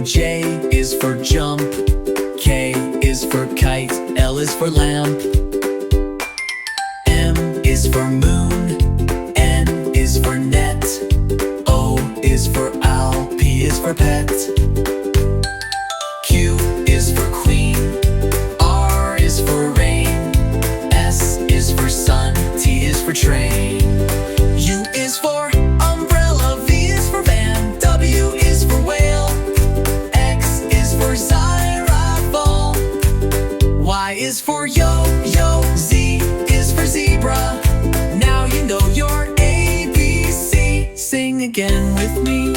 cream. J is for jump. K is for kite. L is for lamp. M is for moon. N is for net. O is for owl. P is for pet. Q is for queen. R is for rain. S is for sun. T is for train. U is for umbrella. V is for van. W is for whale. X is for xylophone. Y is for yo-yo. Z is for zebra. Now you know your ABC. Sing again with me.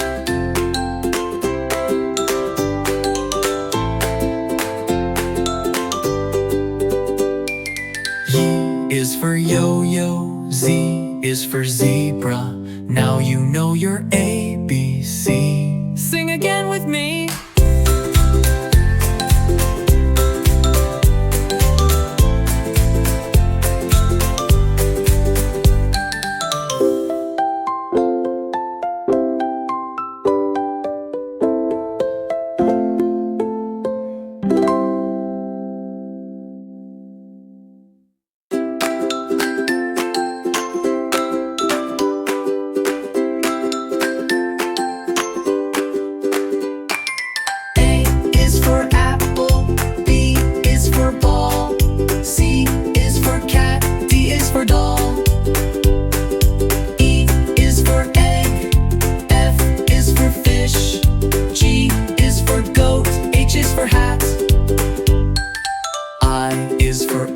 Y is for yo-yo. Z is for zebra. Now you know your ABC. Sing again with me.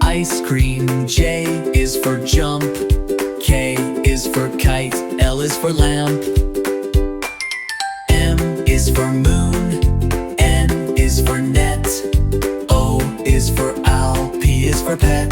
Ice cream. J is for jump. K is for kite. L is for lamp. M is for moon. N is for net. O is for owl. P is for pet.